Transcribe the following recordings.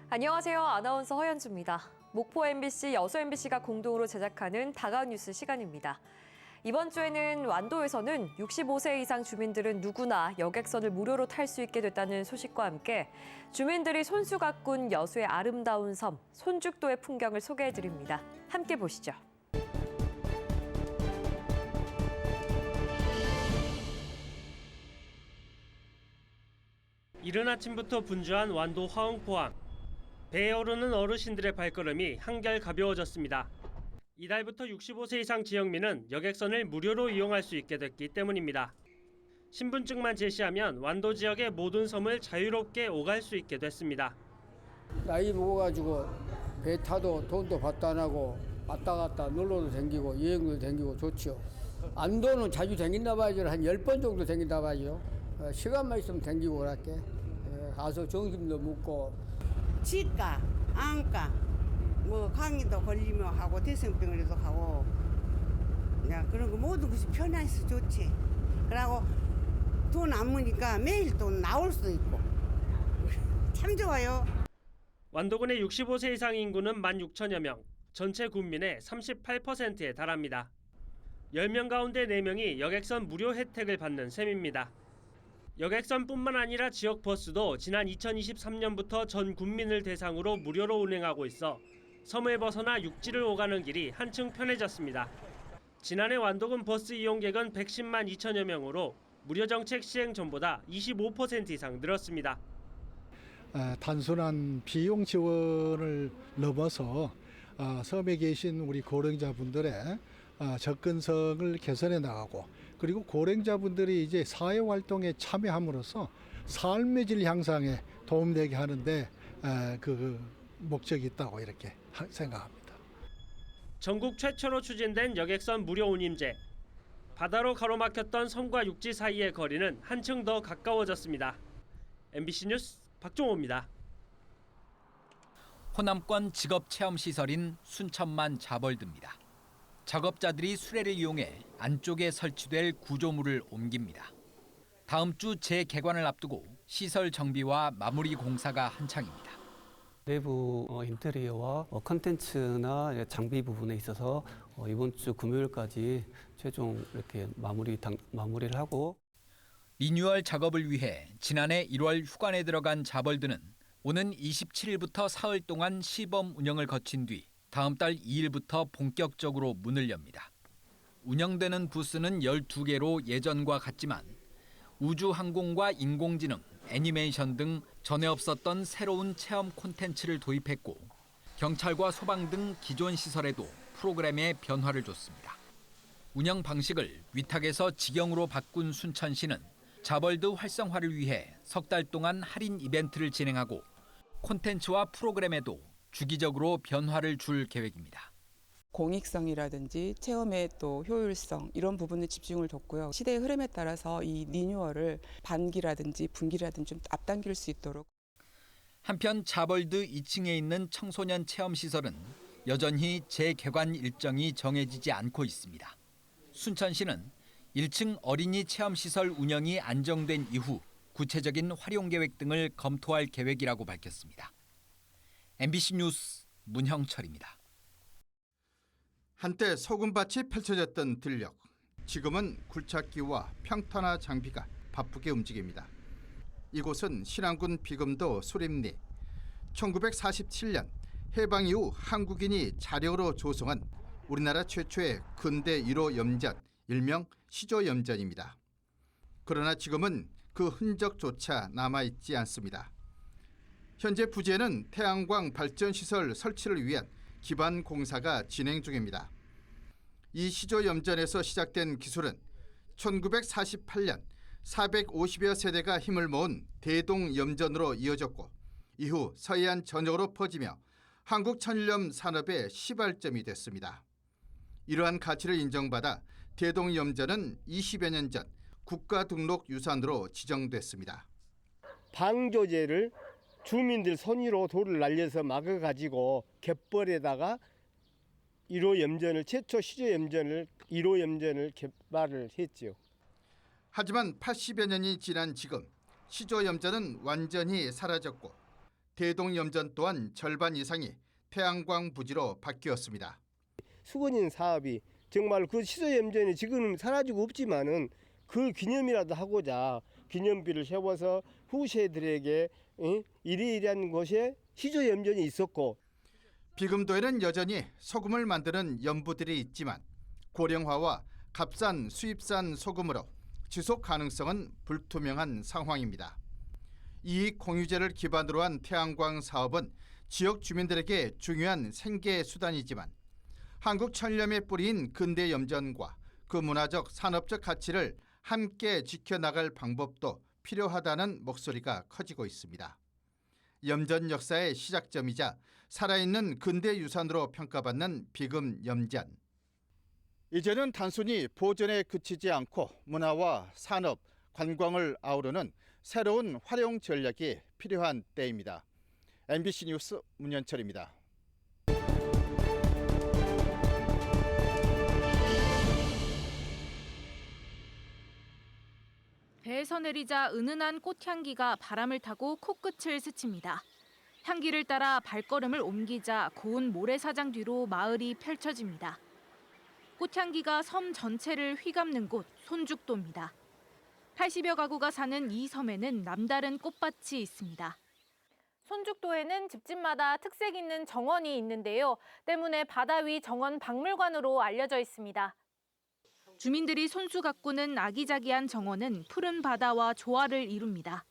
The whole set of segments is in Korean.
안녕하세요. 아나운서 허연주입니다. 목포 MBC, 여수 MBC가 공동으로 제작하는 다가온 뉴스 시간입니다. 이번 주에는 완도에서는 65세 이상 주민들은 누구나 여객선을 무료로 탈 수 있게 됐다는 소식과 함께 주민들이 손수 가꾼 여수의 아름다운 섬, 손죽도의 풍경을 소개해드립니다. 함께 보시죠. 이른 아침부터 분주한 완도 화흥포항. 배에 오르는 어르신들의 발걸음이 한결 가벼워졌습니다. 이달부터 65세 이상 지역민은 여객선을 무료로 이용할 수 있게 됐기 때문입니다. 신분증만 제시하면 완도 지역의 모든 섬을 자유롭게 오갈 수 있게 됐습니다. 나이 먹어가지고 배 타도 돈도 받도 안 하고 왔다 갔다 놀러도 다니고 여행도 다니고 좋죠. 안도는 자주 다닌다 봐야죠. 한 10번 정도 다닌다 봐야죠. 시간만 있으면 다니고 그럴게. 가서 정신도 묻고. 치과, 안과, 뭐 감기도 걸리면 하고 대성병으로도 하고 야 그런 거 모든 것이 편해서 좋지. 그러고 돈 안 무니까 매일 돈 나올 수 있고 참 좋아요. 완도군의 65세 이상 인구는 16,000여 명, 전체 군민의 38%에 달합니다. 10명 가운데 4명이 여객선 무료 혜택을 받는 셈입니다. 여객선뿐만 아니라 지역 버스도 지난 2023년부터 전 국민을 대상으로 무료로 운행하고 있어 섬을 벗어나 육지를 오가는 길이 한층 편해졌습니다. 지난해 완도군 버스 이용객은 110만 2천여 명으로 무료 정책 시행 전보다 25% 이상 늘었습니다. 단순한 비용 지원을 넘어서 섬에 계신 우리 고령자분들의 접근성을 개선해 나가고, 그리고 고령자분들이 이제 사회활동에 참여함으로써 삶의 질 향상에 도움되게 하는데 그 목적이 있다고 이렇게 생각합니다. 전국 최초로 추진된 여객선 무료 운임제. 바다로 가로막혔던 섬과 육지 사이의 거리는 한층 더 가까워졌습니다. MBC 뉴스 박종호입니다. 호남권 직업체험시설인 순천만 자벌드입니다. 작업자들이 수레를 이용해 안쪽에 설치될 구조물을 옮깁니다. 다음 주 재개관을 앞두고 시설 정비와 마무리 공사가 한창입니다. 내부 인테리어와 컨텐츠나 장비 부분에 있어서 이번 주 금요일까지 최종 이렇게 마무리를 하고, 리뉴얼 작업을 위해 지난해 1월 휴관에 들어간 자벌드는 오는 27일부터 사흘 동안 시범 운영을 거친 뒤 다음 달 2일부터 본격적으로 문을 엽니다. 운영되는 부스는 12개로 예전과 같지만 우주항공과 인공지능, 애니메이션 등 전에 없었던 새로운 체험 콘텐츠를 도입했고, 경찰과 소방 등 기존 시설에도 프로그램에 변화를 줬습니다. 운영 방식을 위탁에서 직영으로 바꾼 순천시는 자벌드 활성화를 위해 석 달 동안 할인 이벤트를 진행하고 콘텐츠와 프로그램에도 주기적으로 변화를 줄 계획입니다. 공익성이라든지 체험의 또 효율성 이런 부분에 집중을 뒀고요. 시대의 흐름에 따라서 이 리뉴얼을 반기라든지 분기라든지 좀 앞당길 수 있도록. 한편 자벌드 2층에 있는 청소년 체험시설은 여전히 재개관 일정이 정해지지 않고 있습니다. 순천시는 1층 어린이 체험시설 운영이 안정된 이후 구체적인 활용 계획 등을 검토할 계획이라고 밝혔습니다. MBC 뉴스 문형철입니다. 한때 소금밭이 펼쳐졌던 들녘, 지금은 굴착기와 평탄화 장비가 바쁘게 움직입니다. 이곳은 신안군 비금도 수림리. 1947년 해방 이후 한국인이 자력으로 조성한 우리나라 최초의 근대 1호 염전, 일명 시조염전입니다. 그러나 지금은 그 흔적조차 남아있지 않습니다. 현재 부지에는 태양광 발전시설 설치를 위한 기반 공사가 진행 중입니다. 이 시조염전에서 시작된 기술은 1948년 450여 세대가 힘을 모은 대동염전으로 이어졌고, 이후 서해안 전역으로 퍼지며 한국 천일염 산업의 시발점이 됐습니다. 이러한 가치를 인정받아 대동염전은 20여 년 전 국가등록유산으로 지정됐습니다. 방조제를 주민들 손으로 돌을 날려서 막아가지고 갯벌에다가 1호 염전을, 최초 시조 염전을 1호 염전을 개발을 했죠. 하지만 80여 년이 지난 지금 시조 염전은 완전히 사라졌고 대동염전 또한 절반 이상이 태양광 부지로 바뀌었습니다. 수건인 사업이 정말 그 시소염전이 지금은 사라지고 없지만은 그 기념이라도 하고자 기념비를 세워서 후세들에게 이리이리한 곳에 시소염전이 있었고, 비금도에는 여전히 소금을 만드는 염부들이 있지만 고령화와 값싼 수입산 소금으로 지속 가능성은 불투명한 상황입니다. 이익 공유제를 기반으로 한 태양광 사업은 지역 주민들에게 중요한 생계 수단이지만 한국 천렴의 뿌리인 근대 염전과 그 문화적 산업적 가치를 함께 지켜나갈 방법도 필요하다는 목소리가 커지고 있습니다. 염전 역사의 시작점이자 살아있는 근대 유산으로 평가받는 비금 염전. 이제는 단순히 보존에 그치지 않고 문화와 산업, 관광을 아우르는 새로운 활용 전략이 필요한 때입니다. MBC 뉴스 문현철입니다. 배에서 내리자 은은한 꽃향기가 바람을 타고 코끝을 스칩니다. 향기를 따라 발걸음을 옮기자 고운 모래사장 뒤로 마을이 펼쳐집니다. 꽃향기가 섬 전체를 휘감는 곳 손죽도입니다. 80여 가구가 사는 이 섬에는 남다른 꽃밭이 있습니다. 손죽도에는 집집마다 특색 있는 정원이 있는데요. 때문에 바다 위 정원 박물관으로 알려져 있습니다. 주민들이 손수 가꾸는 아기자기한 정원은 푸른 바다와 조화를 이룹니다.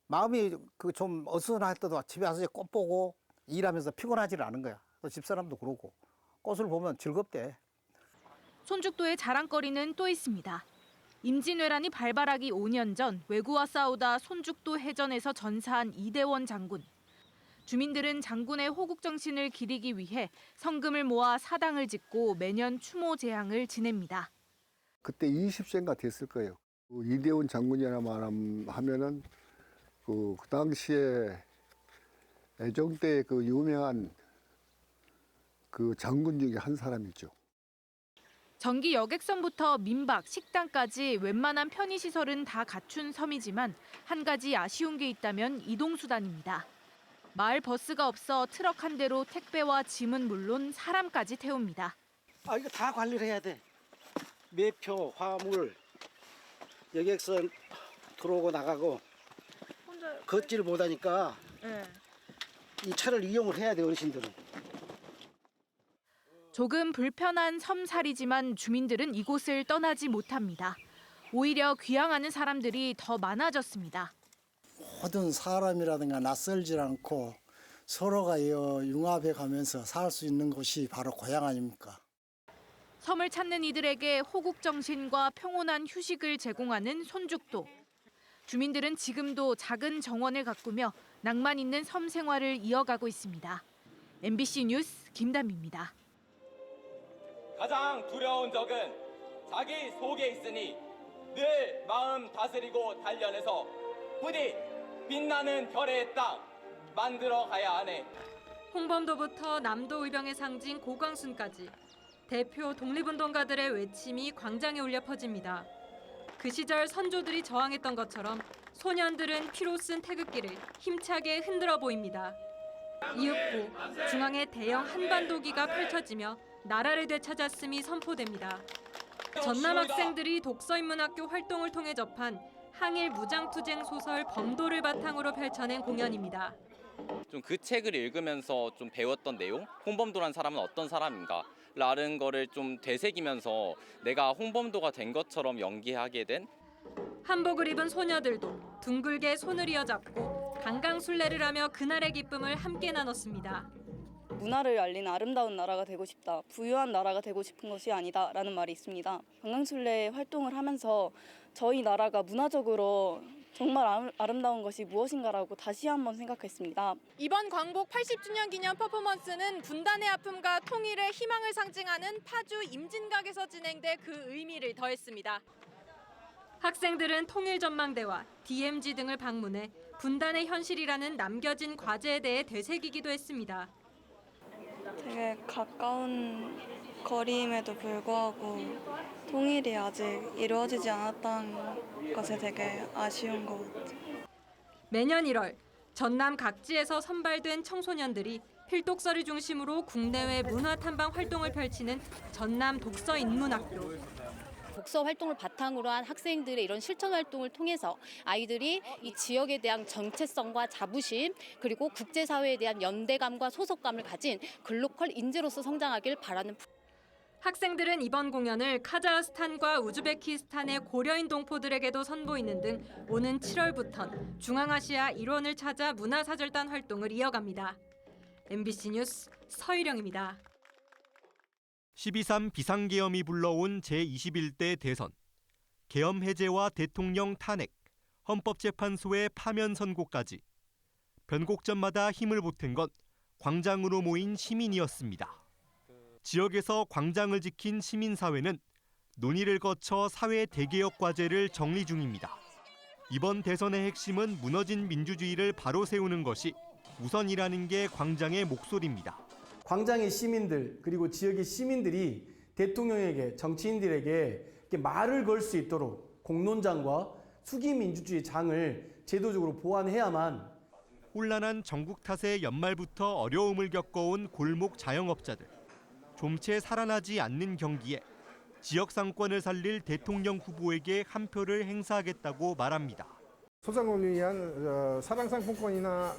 마음이 좀 어수선할 때도 집에 와서 꽃 보고 일하면서 피곤하지는 않은 거야. 또 집사람도 그러고 꽃을 보면 즐겁대. 손죽도의 자랑거리는 또 있습니다. 임진왜란이 발발하기 5년 전 왜구와 싸우다 손죽도 해전에서 전사한 이대원 장군. 주민들은 장군의 호국 정신을 기리기 위해 성금을 모아 사당을 짓고 매년 추모 제향을 지냅니다. 그때 20세인가 됐을 거예요. 이대원 장군이라 하면은 그 당시에 애정대 그 유명한 그 장군 중에 한 사람이죠. 전기 여객선부터 민박, 식당까지 웬만한 편의시설은 다 갖춘 섬이지만 한 가지 아쉬운 게 있다면 이동수단입니다. 마을 버스가 없어 트럭 한 대로 택배와 짐은 물론 사람까지 태웁니다. 이거 다 관리를 해야 돼. 매표, 화물, 여객선 들어오고 나가고 걷지를 못하니까 이 차를 이용을 해야 돼, 어르신들은. 조금 불편한 섬살이지만 주민들은 이곳을 떠나지 못합니다. 오히려 귀향하는 사람들이 더 많아졌습니다. 모든 사람이라든가 낯설지 않고 서로가 융합해 가면서 살 수 있는 곳이 바로 고향 아닙니까? 섬을 찾는 이들에게 호국 정신과 평온한 휴식을 제공하는 손죽도. 주민들은 지금도 작은 정원을 가꾸며 낭만 있는 섬 생활을 이어가고 있습니다. MBC 뉴스 김담입니다. 가장 두려운 적은 자기 속에 있으니 늘 마음 다스리고 단련해서 부디 빛나는 별의 땅 만들어 가야 하네. 홍범도부터 남도 의병의 상징 고광순까지 대표 독립운동가들의 외침이 광장에 울려 퍼집니다. 그 시절 선조들이 저항했던 것처럼 소년들은 피로 쓴 태극기를 힘차게 흔들어 보입니다. 이윽고 중앙에 대형 한반도기가 펼쳐지며 나라를 되찾았음이 선포됩니다. 전남 학생들이 독서인문학교 활동을 통해 접한 항일 무장투쟁 소설 범도를 바탕으로 펼쳐낸 공연입니다. 좀 그 책을 읽으면서 좀 배웠던 내용, 홍범도란 사람은 어떤 사람인가 라는 거를 좀 되새기면서 내가 홍범도가 된 것처럼 연기하게 된. 한복을 입은 소녀들도 둥글게 손을 이어잡고 강강술래를 하며 그날의 기쁨을 함께 나눴습니다. 문화를 알리는 아름다운 나라가 되고 싶다, 부유한 나라가 되고 싶은 것이 아니다 라는 말이 있습니다. 강강술래 활동을 하면서 저희 나라가 문화적으로 정말 아름다운 것이 무엇인가라고 다시 한번 생각했습니다. 이번 광복 80주년 기념 퍼포먼스는 분단의 아픔과 통일의 희망을 상징하는 파주 임진각에서 진행돼 그 의미를 더했습니다. 학생들은 통일전망대와 DMZ 등을 방문해 분단의 현실이라는 남겨진 과제에 대해 되새기기도 했습니다. 되게 가까운 거리임에도 불구하고 통일이 아직 이루어지지 않았다는 것에 되게 아쉬운 것 같아요. 매년 1월 전남 각지에서 선발된 청소년들이 필독서를 중심으로 국내외 문화 탐방 활동을 펼치는 전남 독서 인문학교. 독서 활동을 바탕으로 한 학생들의 이런 실천 활동을 통해서 아이들이 이 지역에 대한 정체성과 자부심, 그리고 국제사회에 대한 연대감과 소속감을 가진 글로컬 인재로서 성장하길 바라는. 학생들은 이번 공연을 카자흐스탄과 우즈베키스탄의 고려인 동포들에게도 선보이는 등 오는 7월부턴 중앙아시아 일원을 찾아 문화사절단 활동을 이어갑니다. MBC 뉴스 서희령입니다. 12.3 비상계엄이 불러온 제21대 대선. 계엄 해제와 대통령 탄핵, 헌법재판소의 파면 선고까지. 변곡점마다 힘을 보탠 건 광장으로 모인 시민이었습니다. 지역에서 광장을 지킨 시민사회는 논의를 거쳐 사회 대개혁 과제를 정리 중입니다. 이번 대선의 핵심은 무너진 민주주의를 바로 세우는 것이 우선이라는 게 광장의 목소리입니다. 광장의 시민들 그리고 지역의 시민들이 대통령에게 정치인들에게 말을 걸 수 있도록 공론장과 수기민주주의 장을 제도적으로 보완해야만. 혼란한 전국 탓에 연말부터 어려움을 겪어온 골목 자영업자들. 좀채 살아나지 않는 경기에 지역 상권을 살릴 대통령 후보에게 한 표를 행사하겠다고 말합니다. 소상공인을 위한 사랑 상품권이나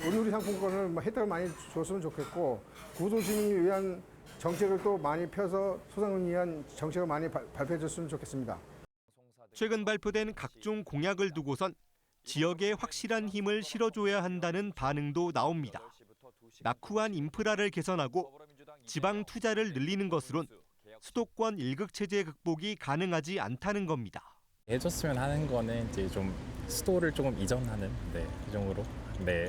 온누리 상품권을 혜택을 많이 줬으면 좋겠고, 구도시민을 위한 정책을 또 많이 펴서 소상공인을 위한 정책을 많이 발표해 줬으면 좋겠습니다. 최근 발표된 각종 공약을 두고선 지역에 확실한 힘을 실어줘야 한다는 반응도 나옵니다. 낙후한 인프라를 개선하고 지방 투자를 늘리는 것으론 수도권 일극 체제 극복이 가능하지 않다는 겁니다. 해줬으면 하는 거는 이제 좀 수도를 조금 이전하는 그 정도로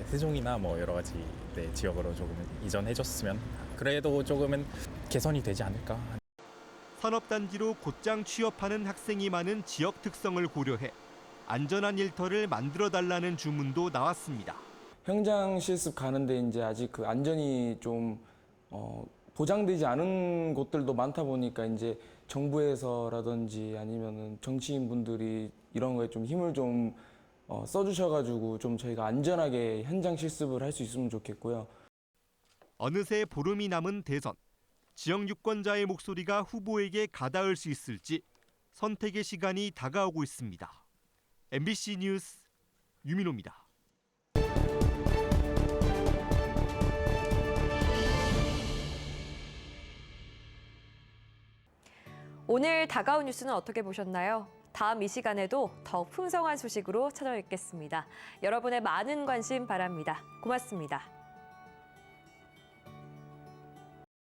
세종이나 뭐 여러 가지 지역으로 조금 이전해줬으면 그래도 조금은 개선이 되지 않을까. 산업단지로 곧장 취업하는 학생이 많은 지역 특성을 고려해 안전한 일터를 만들어달라는 주문도 나왔습니다. 현장 실습 가는데 이제 아직 그 안전이 좀 보장되지 않은 곳들도 많다 보니까 이제 정부에서라든지 아니면은 정치인분들이 이런 거에 좀 힘을 좀 써주셔가지고 좀 저희가 안전하게 현장 실습을 할 수 있으면 좋겠고요. 어느새 보름이 남은 대선. 지역 유권자의 목소리가 후보에게 가닿을 수 있을지 선택의 시간이 다가오고 있습니다. MBC 뉴스 유민호입니다. 오늘 다가온 뉴스는 어떻게 보셨나요? 다음 이 시간에도 더욱 풍성한 소식으로 찾아뵙겠습니다. 여러분의 많은 관심 바랍니다. 고맙습니다.